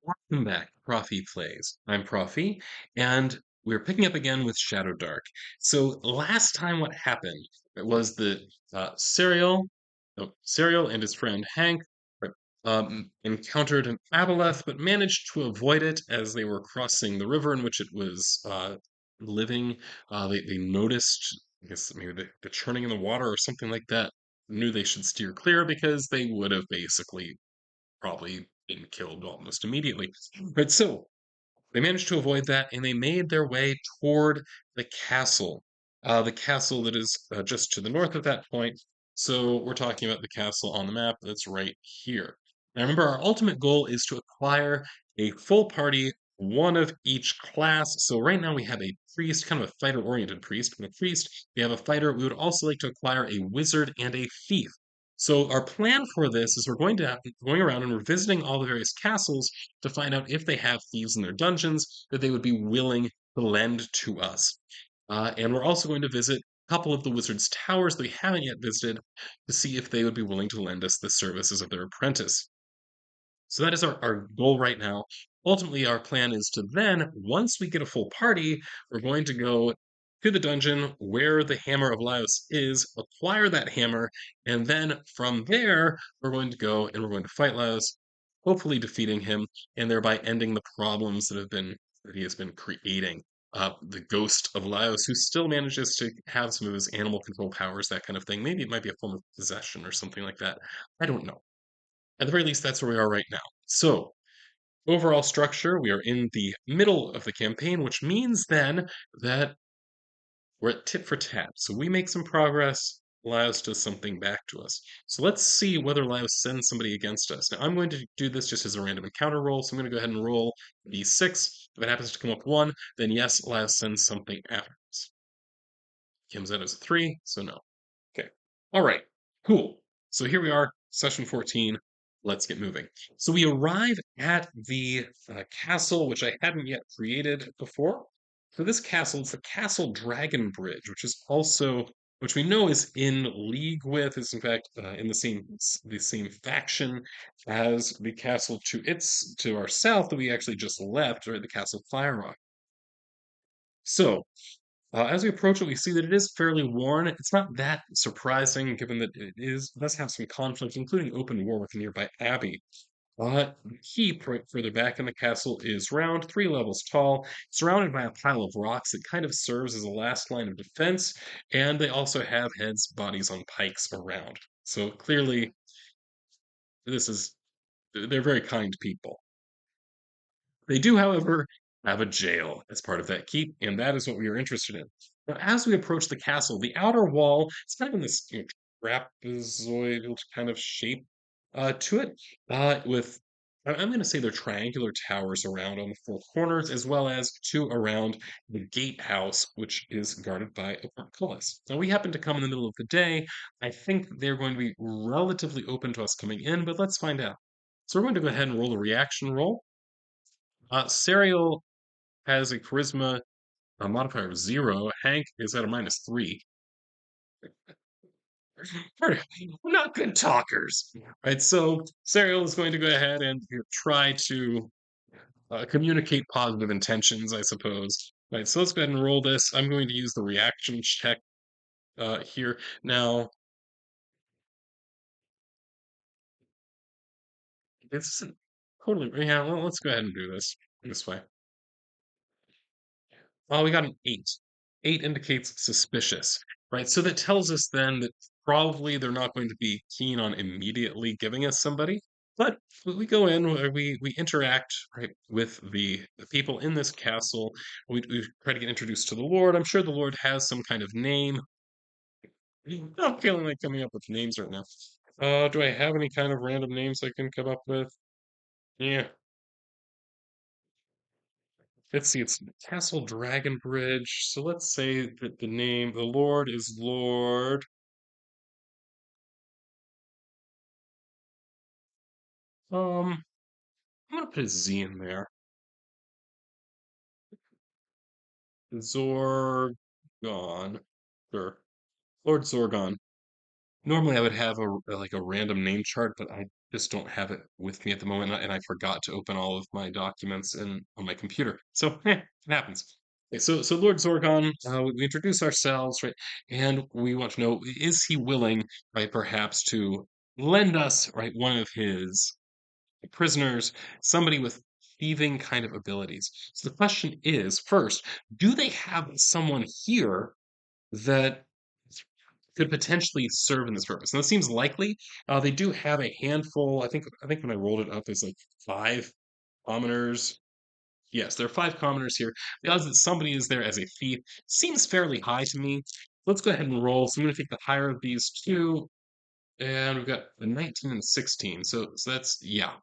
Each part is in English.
Welcome back, Profi Plays. I'm Profi, and we're picking up again with Shadowdark. So last time, what happened was that Sariel and his friend Hank encountered an aboleth, but managed to avoid it as they were crossing the river in which it was living. They noticed, I guess, maybe the churning in the water or something like that. Knew they should steer clear because they would have basically probably been killed almost immediately. But so they managed to avoid that and they made their way toward the castle. The castle that is just to the north at that point. So we're talking about the castle on the map that's right here. Now remember, our ultimate goal is to acquire a full party, one of each class. So right now we have a priest, kind of a fighter-oriented priest. And a priest, we have a fighter. We would also like to acquire a wizard and a thief. So our plan for this is we're going around and we're visiting all the various castles to find out if they have thieves in their dungeons that they would be willing to lend to us. And we're also going to visit a couple of the wizards' towers that we haven't yet visited to see if they would be willing to lend us the services of their apprentice. So that is our goal right now. Ultimately, our plan is to then, once we get a full party, we're going to go to the dungeon where the Hammer of Laos is, acquire that hammer, and then from there, we're going to go and we're going to fight Laos, hopefully defeating him, and thereby ending the problems that he has been creating. The ghost of Laos, who still manages to have some of his animal control powers, that kind of thing. Maybe it might be a form of possession or something like that. I don't know. At the very least, that's where we are right now. So, overall structure, we are in the middle of the campaign, which means then that we're at tit for tat. So we make some progress, Laios does something back to us. So let's see whether Laios sends somebody against us. Now I'm going to do this just as a random encounter roll, so I'm going to go ahead and roll d6. If it happens to come up 1, then yes, Laios sends something after us. Comes out as a 3, so no. Okay. All right. Cool. So here we are, session 14. Let's get moving. So we arrive at the castle, which I hadn't yet created before. So this castle is the Castle Dragon Bridge, which we know is in league with, is in fact in the same faction as the castle to our south that we actually just left, or the Castle Fire Rock. So as we approach it, we see that it is fairly worn. It's not that surprising, given that does have some conflict, including open war with a nearby abbey. The keep right further back in the castle is round, 3 levels tall, surrounded by a pile of rocks that kind of serves as a last line of defense, and they also have heads, bodies on pikes around. So clearly, this is they're very kind people. They do, however, have a jail as part of that keep, and that is what we are interested in. Now, as we approach the castle, the outer wall is kind of in this trapezoidal kind of shape to it, with I'm going to say they're triangular towers around on the 4 corners, as well as 2 around the gatehouse, which is guarded by a portcullis. Now, we happen to come in the middle of the day. I think they're going to be relatively open to us coming in, but let's find out. So we're going to go ahead and roll a reaction roll. Sariel has a charisma modifier of 0. Hank is at a -3. We're not good talkers. Right, so Sariel is going to go ahead and try to communicate positive intentions, I suppose. Right, so let's go ahead and roll this. I'm going to use the reaction check here. Now, this isn't totally. Yeah, well, let's go ahead and do this way. Oh, we got an 8. 8 indicates suspicious, right? So that tells us then that probably they're not going to be keen on immediately giving us somebody. But we go in, we interact right with the people in this castle. We try to get introduced to the Lord. I'm sure the Lord has some kind of name. I'm not feeling like coming up with names right now. Do I have any kind of random names I can come up with? Yeah, let's see, it's Castle Dragon Bridge. So let's say that the Lord is Lord. I'm gonna put a Z in there. Zorgon. Sure. Lord Zorgon. Normally I would have like a random name chart, but I just don't have it with me at the moment, and I forgot to open all of my documents in on my computer. So, it happens. Okay, so Lord Zorgon, we introduce ourselves, right? And we want to know, is he willing, right, perhaps to lend us, right, one of his prisoners, somebody with thieving kind of abilities. So the question is, first, do they have someone here that could potentially serve in this purpose? And that seems likely. They do have a handful. I think when I rolled it up, there's like five commoners. Yes, there are five commoners here. The odds that somebody is there as a thief seems fairly high to me. Let's go ahead and roll. So I'm going to take the higher of these two, and we've got the 19 and 16. So that's yeah.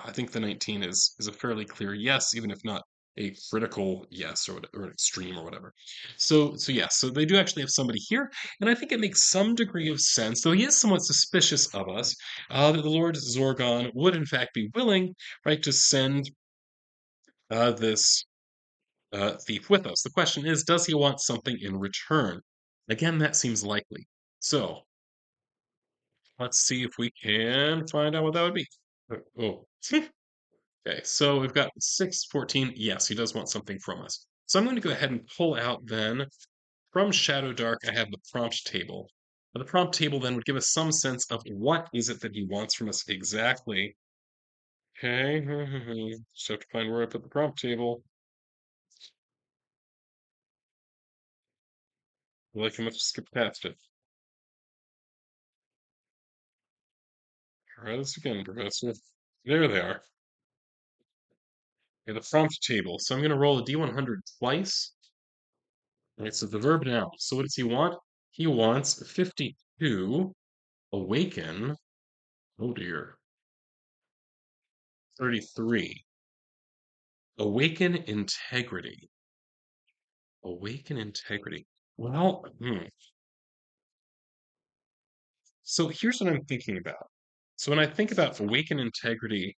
I think the 19 is a fairly clear yes, even if not a critical yes or an extreme or whatever. So yeah, so they do actually have somebody here, and I think it makes some degree of sense, though he is somewhat suspicious of us, that the Lord Zorgon would in fact be willing, right, to send this thief with us. The question is, does he want something in return? Again, that seems likely. So let's see if we can find out what that would be. Oh, okay. So we've got 614. Yes, he does want something from us. So I'm going to go ahead and pull out then from Shadowdark. I have the prompt table. The prompt table then would give us some sense of what is it that he wants from us exactly. Okay. Just have to find where I put the prompt table. Like I must have skipped past it. Try this again, Professor. There they are. Okay, the prompt table. So I'm going to roll a D100 twice. Right, so the verb now. So what does he want? He wants 52, awaken, oh dear, 33, awaken integrity. Awaken integrity. Well, so here's what I'm thinking about. So when I think about awaken integrity,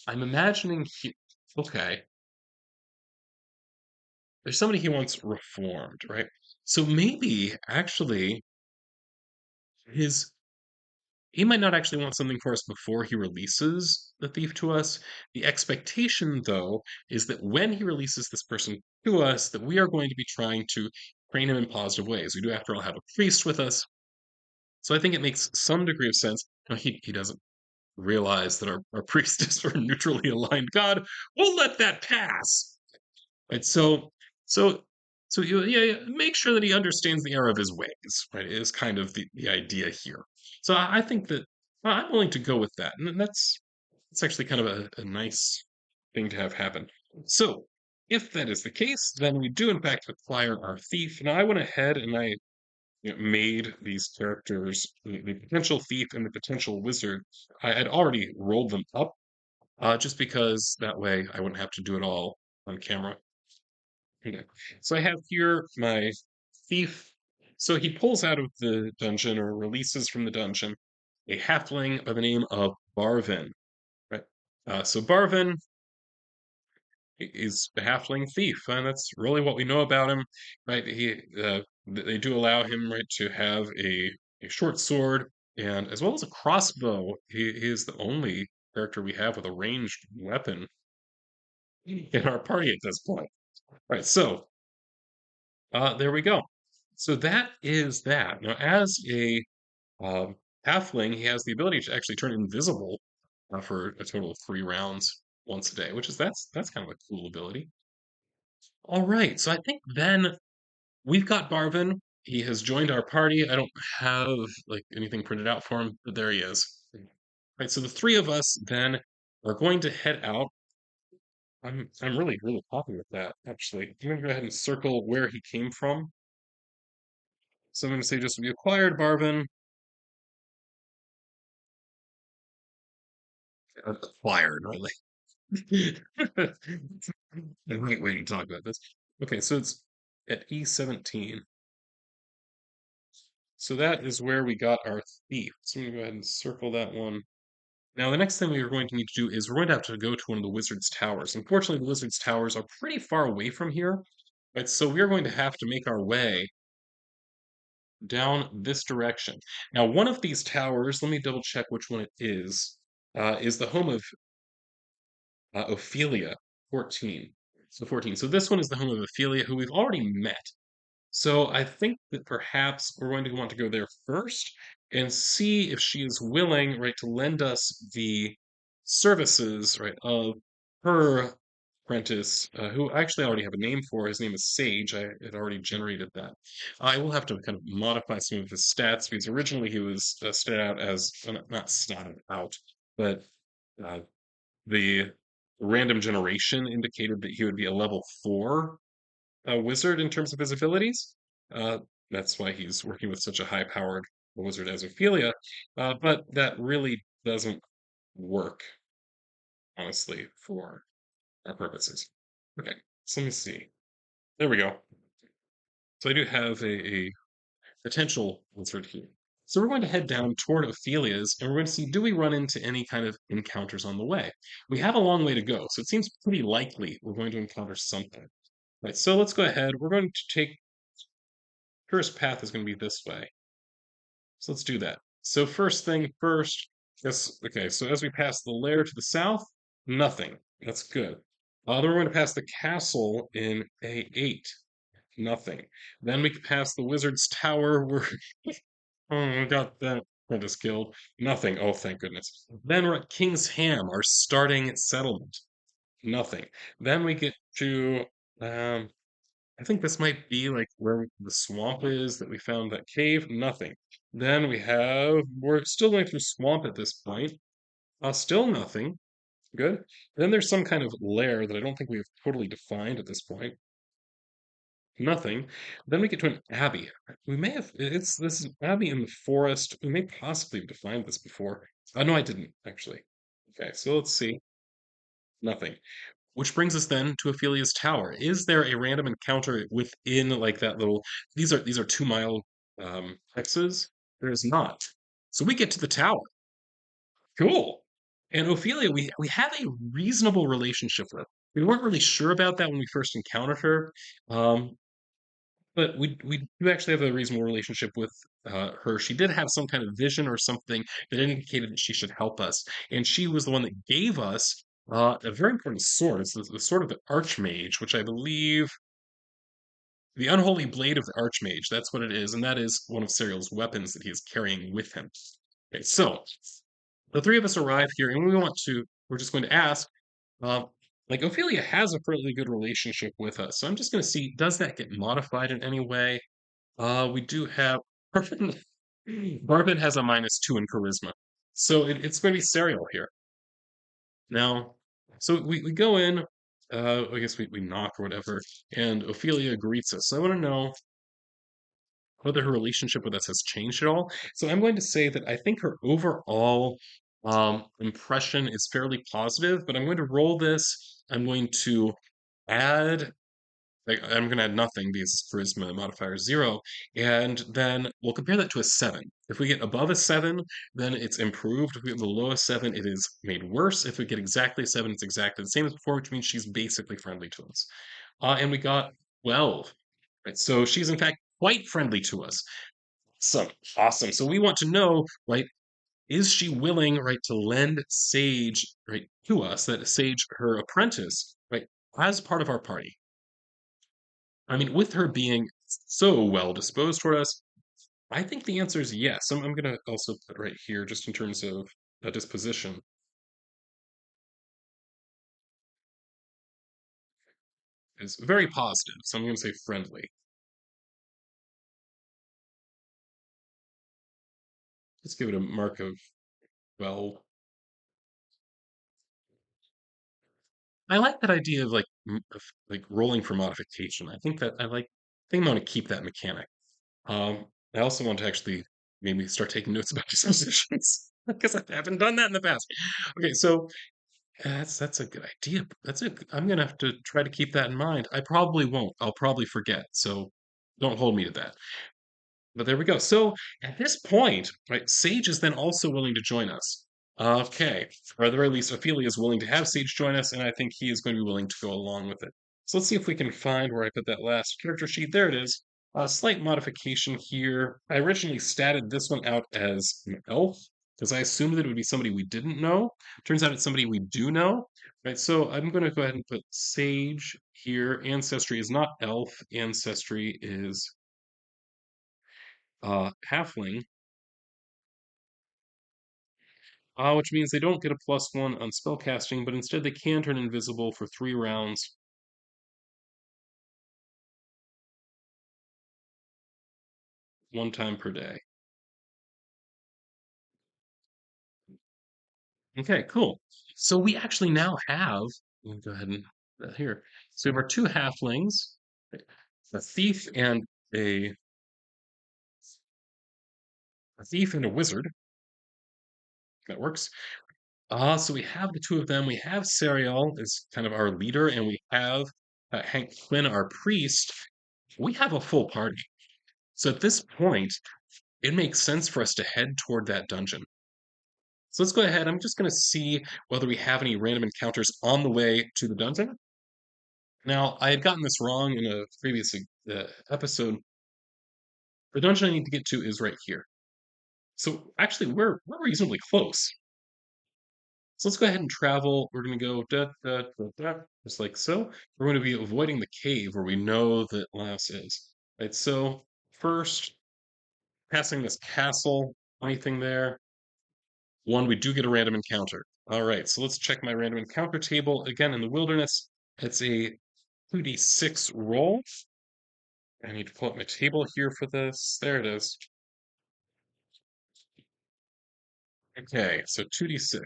I'm imagining okay, there's somebody he wants reformed, right? So maybe actually his he might not actually want something for us before he releases the thief to us. The expectation, though, is that when he releases this person to us, that we are going to be trying to train him in positive ways. We do, after all, have a priest with us. So I think it makes some degree of sense. Now, he doesn't realize that our priest is for neutrally aligned God. We'll let that pass. Right? So yeah, make sure that he understands the error of his ways, right? Is kind of the idea here. So I think that I'm willing to go with that, and that's actually kind of a nice thing to have happen. So if that is the case, then we do in fact acquire our thief. Now I went ahead and I made these characters the potential thief and the potential wizard. I had already rolled them up, just because that way I wouldn't have to do it all on camera. Okay. So I have here my thief. So he pulls out of the dungeon or releases from the dungeon a halfling by the name of Barvin. Right. So Barvin is the halfling thief, and that's really what we know about him. Right. They do allow him right to have a short sword and as well as a crossbow. He is the only character we have with a ranged weapon in our party at this point. Right. So there we go. So that is that. Now, as a um, halfling, he has the ability to actually turn invisible for a total of 3 rounds once a day, which is that's kind of a cool ability. All right, so I think then we've got Barvin. He has joined our party. I don't have like anything printed out for him, but there he is. Right, so the three of us then are going to head out. I'm really happy with that, actually. I'm gonna go ahead and circle where he came from. So I'm gonna say just we acquired Barvin. Acquired, really. I might wait to talk about this. Okay, so it's at E17. So that is where we got our thief. So I'm gonna go ahead and circle that one. Now, the next thing we are going to need to do is we're going to have to go to one of the wizard's towers. Unfortunately, the wizard's towers are pretty far away from here, right? So we're going to have to make our way down this direction. Now, one of these towers, let me double check which one it is the home of Ophelia, 14. So 14. So this one is the home of Ophelia, who we've already met. So I think that perhaps we're going to want to go there first and see if she is willing, right, to lend us the services, right, of her apprentice, who I actually already have a name for. His name is Sage. I had already generated that. I will have to kind of modify some of his stats because originally he was started out as not started out, but uh, the random generation indicated that he would be a level 4 wizard in terms of his abilities. Uh, that's why he's working with such a high-powered wizard as Ophelia. But that really doesn't work, honestly, for our purposes. Okay, so let me see. There we go. So I do have a potential wizard here. So we're going to head down toward Ophelia's, and we're going to see, do we run into any kind of encounters on the way? We have a long way to go, so it seems pretty likely we're going to encounter something. Right, so let's go ahead. We're going to take first path is going to be this way. So let's do that. So first thing first, yes, okay, so as we pass the lair to the south, nothing. That's good. Then we're going to pass the castle in A8. Nothing. Then we can pass the wizard's tower. We got that apprentice guild. Nothing. Oh, thank goodness. Then we're at King's Ham, our starting settlement. Nothing. Then we get to I think this might be like where the swamp is that we found that cave. Nothing. Then we're still going through swamp at this point. Still nothing. Good. Then there's some kind of lair that I don't think we have totally defined at this point. Nothing. Then we get to an abbey. We may have, it's this is an abbey in the forest. We may possibly have defined this before. No, I didn't actually. Okay, so let's see. Nothing. Which brings us then to Ophelia's tower. Is there a random encounter within like that little? These are 2 mile hexes. There is not. So we get to the tower. Cool. And Ophelia, we have a reasonable relationship with. We weren't really sure about that when we first encountered her, um, but we do actually have a reasonable relationship with her. She did have some kind of vision or something that indicated that she should help us, and she was the one that gave us a very important sword. It's the sword of the Archmage, which I believe the unholy blade of the Archmage. That's what it is, and that is one of Sariel's weapons that he is carrying with him. Okay, so the three of us arrive here, and we're just going to ask. Uh, like Ophelia has a fairly good relationship with us, so I'm just going to see, does that get modified in any way? We do have Barbin. Barbin has a -2 in charisma, so it's going to be Serial here. Now, so we go in. I guess we knock or whatever, and Ophelia greets us. So I want to know whether her relationship with us has changed at all. So I'm going to say that I think her overall impression is fairly positive, but I'm going to roll this. I'm going to add like I'm gonna add nothing because charisma modifier is 0, and then we'll compare that to a 7. If we get above a 7, then it's improved. If we get below a 7, it is made worse. If we get exactly a 7, it's exactly the same as before, which means she's basically friendly to us. And we got 12. Right, so she's in fact quite friendly to us. So awesome. So we want to know, right? Is she willing, right, to lend Sage, right, to us? That Sage, her apprentice, right, as part of our party. I mean, with her being so well disposed toward us, I think the answer is yes. I'm going to also put right here, just in terms of a disposition, is very positive. So I'm going to say friendly. Let's give it a mark of, well, I like that idea of of like rolling for modification. I think that I think I want to keep that mechanic. I also want to actually maybe start taking notes about dispositions because I haven't done that in the past. Okay, so that's a good idea. I'm gonna have to try to keep that in mind. I probably won't. I'll probably forget. So don't hold me to that. But there we go. So at this point, right, Sage is then also willing to join us. Okay, or at the very least, Ophelia is willing to have Sage join us, and I think he is going to be willing to go along with it. So let's see if we can find where I put that last character sheet. There it is. A slight modification here. I originally statted this one out as an elf because I assumed that it would be somebody we didn't know. Turns out it's somebody we do know. Right, so I'm going to go ahead and put sage here. Ancestry is not elf. Ancestry is halfling, which means they don't get a +1 on spellcasting, but instead they can turn invisible for 3 rounds, 1 time per day. Okay, cool. So we actually now have, let me go ahead and here. So we have our 2 halflings, a thief and a, a thief and a wizard. That works. So we have the two of them. We have Sariel as kind of our leader, and we have Hank Flynn, our priest. We have a full party. So at this point, it makes sense for us to head toward that dungeon. So let's go ahead. I'm just going to see whether we have any random encounters on the way to the dungeon. Now, I had gotten this wrong in a previous episode. The dungeon I need to get to is right here. So actually, we're reasonably close. So let's go ahead and travel. We're going to go just like so. We're going to be avoiding the cave where we know that Laos is. Right. So first, passing this castle. Anything there? One, we do get a random encounter. All right. So let's check my random encounter table again in the wilderness. It's a 2d6 roll. I need to pull up my table here for this. There it is. Okay, so 2d6.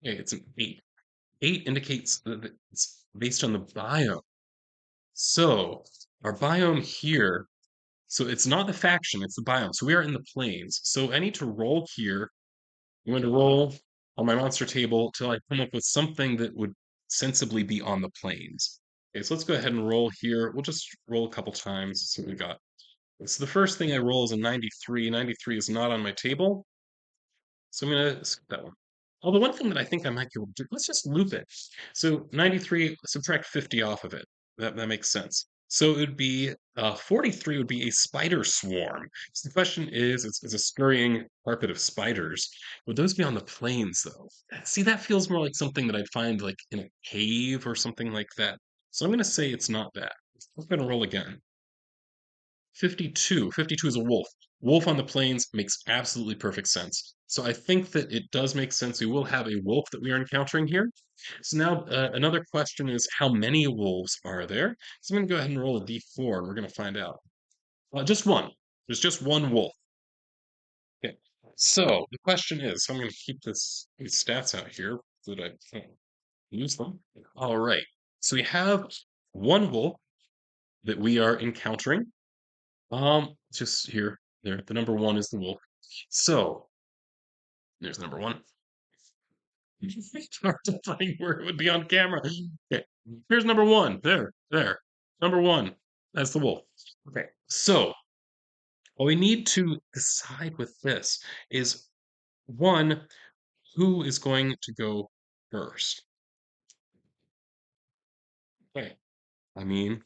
Okay, it's an 8. 8 indicates that it's based on the biome. So, our biome here, so it's not the faction, it's the biome. So we are in the plains. So I need to roll here. I'm going to roll on my monster table till I come up with something that would sensibly be on the plains. Okay, so let's go ahead and roll here. We'll just roll a couple times. So we got. So the first thing I roll is a 93. 93 is not on my table. So I'm going to skip that one. Although one thing that I think I might be able to do, let's just loop it. So 93, subtract 50 off of it. That makes sense. So it would be 43 would be a spider swarm. So the question is, it's a scurrying carpet of spiders. Would those be on the plains though? See, that feels more like something that I'd find like in a cave or something like that. So I'm going to say it's not that. I'm going to roll again. 52. 52 is a wolf. Wolf on the plains makes absolutely perfect sense. So I think that it does make sense. We will have a wolf that we are encountering here. So now another question is how many wolves are there? So I'm going to go ahead and roll a d4 and we're going to find out. Just one. There's just one wolf. Okay. So the question is, so I'm going to keep these stats out here so that I can't use them. All right. So we have one wolf that we are encountering. Just here, there. The number one is the wolf. So there's number one. It's hard to find where it would be on camera. Okay, here's number one. There. Number one. That's the wolf. Okay, so what we need to decide with this is one, who is going to go first? Okay, I mean,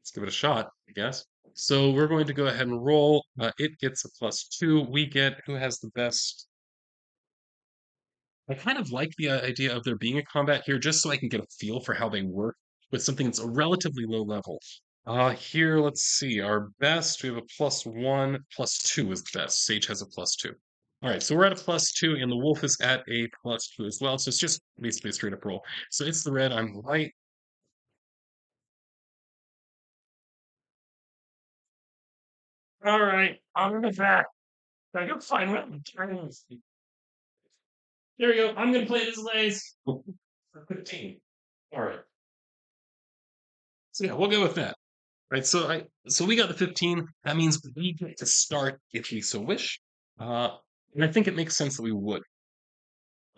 let's give it a shot, I guess. So we're going to go ahead and roll. It gets a +2. We get who has the best. I kind of like the idea of there being a combat here just so I can get a feel for how they work with something that's a relatively low level. Here, let's see. Our best, we have a +1, +2 is the best. Sage has a +2. All right, so we're at a +2, and the wolf is at a +2 as well. So it's just basically a straight up roll. So it's the red. I'm right. All right, I'm in the back. I can find where I'm turning. There we go. I'm gonna play this lace for 15. All right. So yeah, we'll go with that. Right, so we got the 15. That means we get to start if we so wish. And I think it makes sense that we would.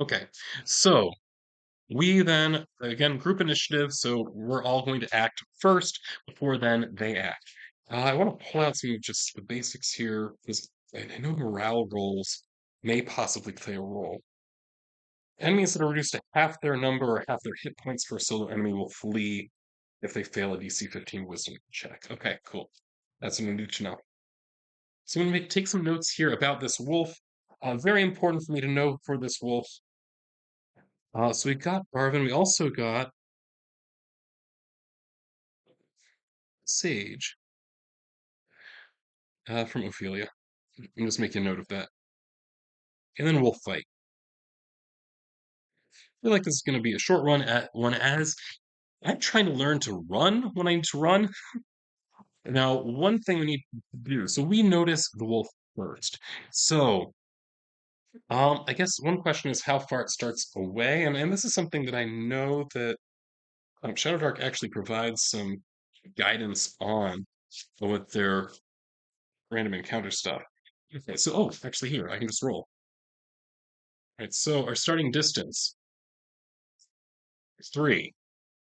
Okay, so we then again group initiative, so we're all going to act first before then they act. I want to pull out some just the basics here because I know morale rolls may possibly play a role. Enemies that are reduced to half their number or half their hit points for a solo enemy will flee if they fail a DC 15 wisdom check. Okay, cool. That's what I need to know. So I'm going to take some notes here about this wolf. Very important for me to know for this wolf. So we got Barvin. We also got Sage from Ophelia. I'm just making a note of that. And then Wolf Fight. I feel like this is going to be a short run at one as I'm trying to learn to run when I need to run. Now, one thing we need to do, so we notice the wolf first. So, I guess one question is how far it starts away, and this is something that I know that Shadowdark actually provides some guidance on with their random encounter stuff. Okay, so actually here I can just roll. All right, so our starting distance 3.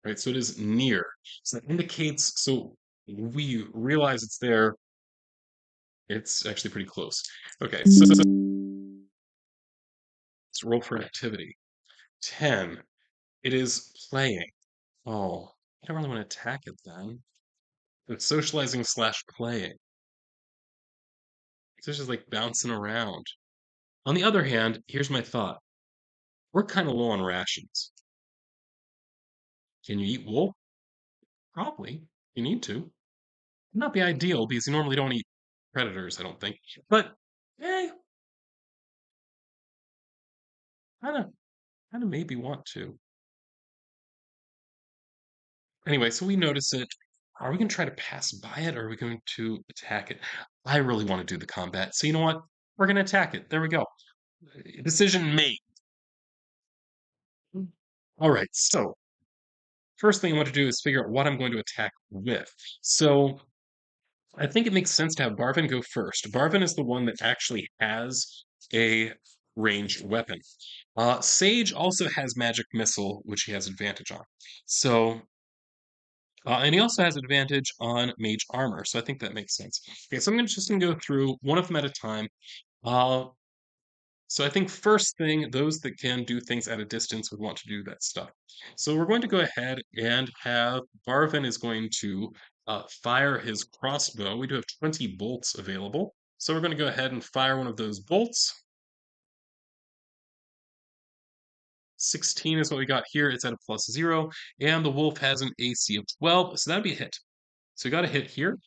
Right, so it is near. So that indicates so we realize it's there. It's actually pretty close. Okay, so let's roll for activity. 10. It is playing. Oh, I don't really want to attack it then. It's socializing slash playing. It's just like bouncing around. On the other hand, here's my thought. We're kind of low on rations. Can you eat wool? Probably. You need to. Not the ideal because you normally don't eat predators, I don't think. But kind of, kind of maybe want to. Anyway, so we notice it. Are we going to try to pass by it or are we going to attack it? I really want to do the combat. So you know what? We're going to attack it. There we go. Decision made. All right. So first thing I want to do is figure out what I'm going to attack with. So I think it makes sense to have Barvin go first. Barvin is the one that actually has a ranged weapon. Sage also has magic missile, which he has advantage on. So and he also has advantage on mage armor, so I think that makes sense. Okay, so I'm just gonna go through one of them at a time. Uh, so I think first thing, those that can do things at a distance would want to do that stuff. So we're going to go ahead and have Barvin is going to fire his crossbow. We do have 20 bolts available. So we're going to go ahead and fire one of those bolts. 16 is what we got here. It's at a +0. And the wolf has an AC of 12, so that'd be a hit. So we got a hit here.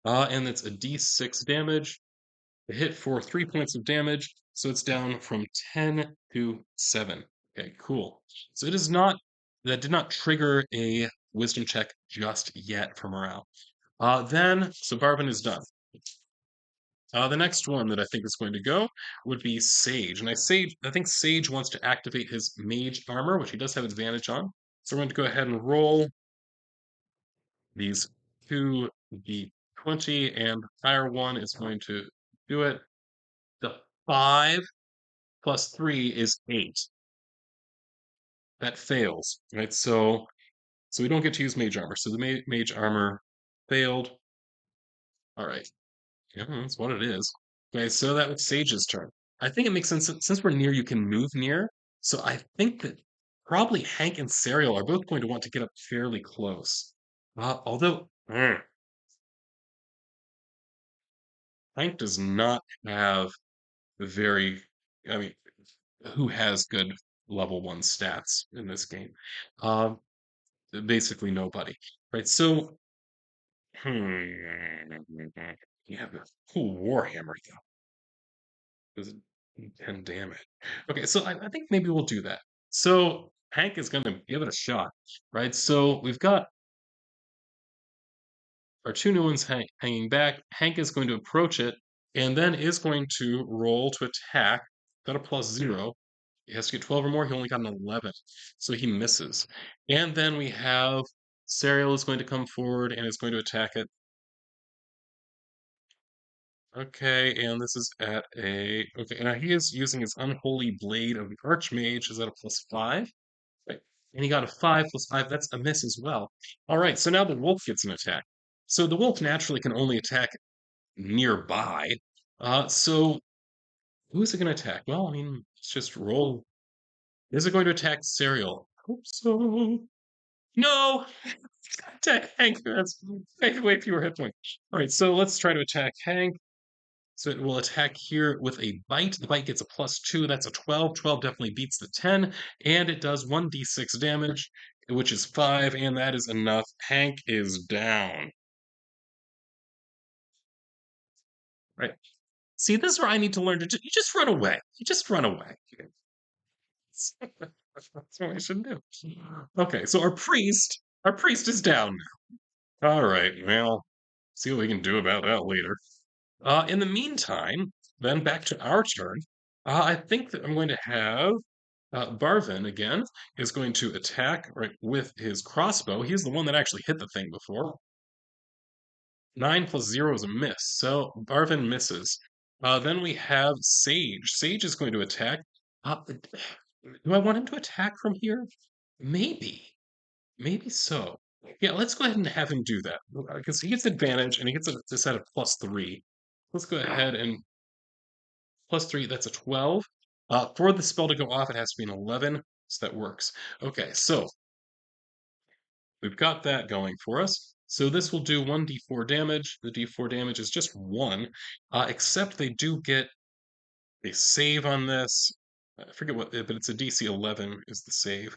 And it's a d6 damage. A hit for 3 points of damage. So it's down from 10 to 7. Okay, cool. So it is not, that did not trigger a wisdom check just yet for morale. So Barvin is done. The next one that I think is going to go would be Sage. And I think Sage wants to activate his mage armor, which he does have advantage on. So we're going to go ahead and roll these 2d20, and the higher one is going to do it. The 5 plus 3 is 8. That fails, right? So we don't get to use mage armor. So the mage armor failed. All right. Yeah, that's what it is. Okay, so that was Sage's turn. I think it makes sense since we're near, you can move near. So I think that probably Hank and Sariel are both going to want to get up fairly close. Although Hank does not have very, I mean, who has good level 1 stats in this game? Um, Basically nobody, right? So, you have a cool Warhammer though. Does 10 damage? Okay, so I think maybe we'll do that. So Hank is going to give it a shot, right? So we've got our 2 new ones hanging back. Hank is going to approach it and then is going to roll to attack. Got a +0. He has to get 12 or more. He only got an 11. So he misses. And then we have Sariel is going to come forward and is going to attack it. Okay, and this is at a okay. Now he is using his unholy blade of the Archmage. Is that a +5? Right. And he got a 5 plus 5. That's a miss as well. All right, so now the wolf gets an attack. So the wolf naturally can only attack nearby. So who is it going to attack? Well, I mean, let's just roll. Is it going to attack Sariel? Hope so. No! Attack Hank. That's way fewer hit points. All right, so let's try to attack Hank. So it will attack here with a bite. The bite gets a +2. That's a 12. 12 definitely beats the 10. And it does 1d6 damage, which is 5. And that is enough. Hank is down. Right. See, this is where I need to learn to you just run away. You just run away. That's what I should do. Okay, so our priest is down now. All right, well, see what we can do about that later. In the meantime, then back to our turn. I think that I'm going to have Barvin again is going to attack right with his crossbow. He's the one that actually hit the thing before. 9 + 0 is a miss, so Barvin misses. Then we have Sage. Sage is going to attack. Do I want him to attack from here? Maybe. Maybe so. Yeah, let's go ahead and have him do that because he gets advantage and he gets a set of +3. Let's go ahead and +3. That's a 12. For the spell to go off, it has to be an 11, so that works. Okay, so we've got that going for us. So this will do 1d4 damage. The d4 damage is just 1, except they do get a save on this. I forget what, but it's a DC 11 is the save.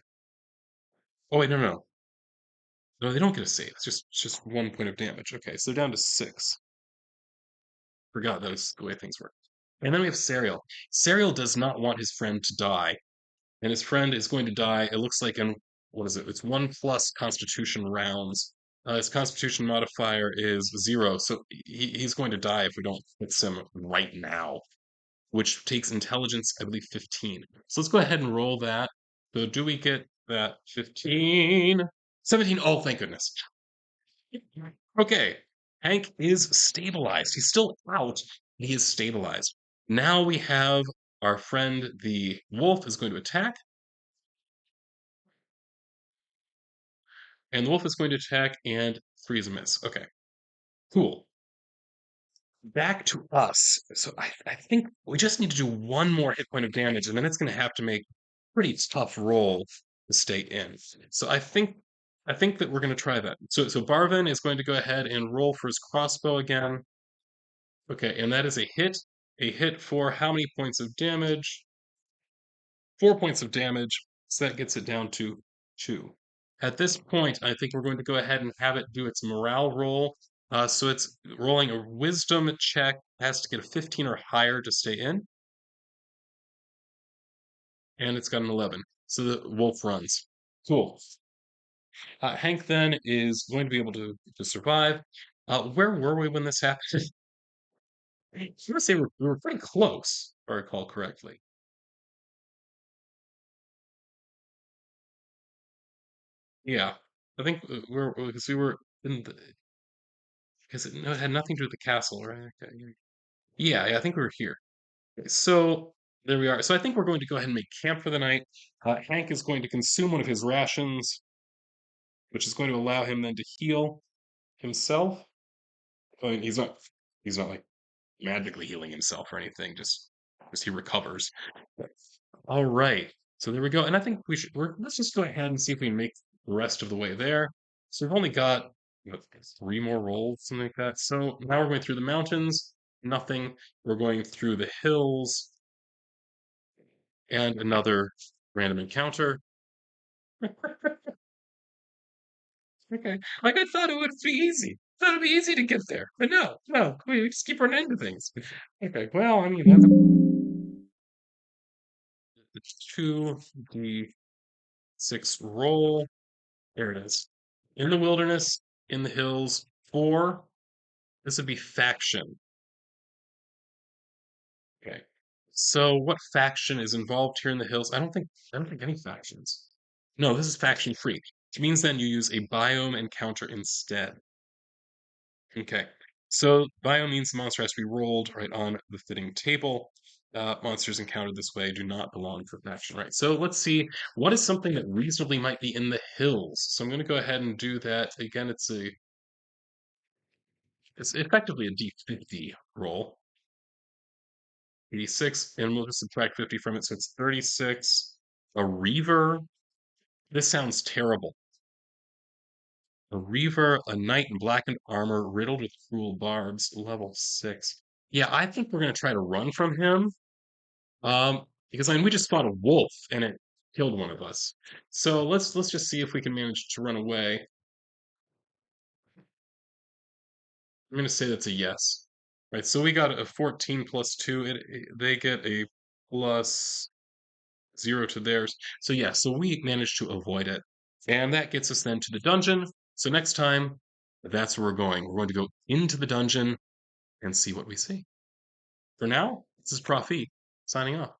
Oh wait, no. No, they don't get a save. It's just 1 point of damage. Okay, so down to 6. Forgot that was the way things work. And then we have Sariel. Sariel does not want his friend to die, and his friend is going to die. It looks like in what is it? It's 1 plus Constitution rounds. His Constitution modifier is 0, so he's going to die if we don't fix him right now, which takes intelligence, I believe, 15. So let's go ahead and roll that. So do we get that 15? 17. Oh, thank goodness. Okay. Hank is stabilized. He's still out. He is stabilized. Now we have our friend the wolf is going to attack, and the wolf is going to attack, and 3 is a miss. Okay, cool. Back to us. So I think we just need to do one more hit point of damage, and then it's going to have to make a pretty tough roll to stay in. So I think that we're going to try that. So Barvin is going to go ahead and roll for his crossbow again. Okay, and that is a hit. A hit for how many points of damage? 4 points of damage. So that gets it down to 2. At this point, I think we're going to go ahead and have it do its morale roll. So it's rolling a wisdom check, has to get a 15 or higher to stay in, and it's got an 11. So the wolf runs. Cool. Hank then is going to be able to survive. Where were we when this happened? I'm going to say we were pretty close, if I recall correctly. Yeah, I think we're because we were in the because it had nothing to do with the castle, right? Okay, yeah, I think we were here. So there we are. So I think we're going to go ahead and make camp for the night. Hank is going to consume one of his rations, which is going to allow him then to heal himself. I mean, he's not like magically healing himself or anything. Just he recovers. All right. So there we go. And I think let's just go ahead and see if we can make the rest of the way there. So we've only got what, 3 more rolls, something like that. So now we're going through the mountains. Nothing. We're going through the hills and another random encounter. Okay. Like I thought it would be easy. I thought it'd be easy to get there. But no, we just keep running into things. Okay, well, I mean that's a 2d6 roll. There it is. In the wilderness, in the hills, 4. This would be faction. Okay. So what faction is involved here in the hills? I don't think any factions. No, this is faction free, which means then you use a biome encounter instead. Okay. So biome means the monster has to be rolled right on the fitting table. Monsters encountered this way do not belong to faction, right? So let's see what is something that reasonably might be in the hills. So I'm going to go ahead and do that again. It's effectively a D50 roll. 86, and we'll just subtract 50 from it, so it's 36. A reaver? This sounds terrible. A reaver, a knight in blackened armor, riddled with cruel barbs, level 6. Yeah, I think we're gonna try to run from him. Because I mean we just fought a wolf and it killed one of us. So let's just see if we can manage to run away. I'm gonna say that's a yes. Right, so we got a 14 plus 2. They get a plus 0 to theirs. So yeah, so we managed to avoid it. And that gets us then to the dungeon. So next time, that's where we're going. We're going to go into the dungeon and see what we see. For now, this is Profi signing off.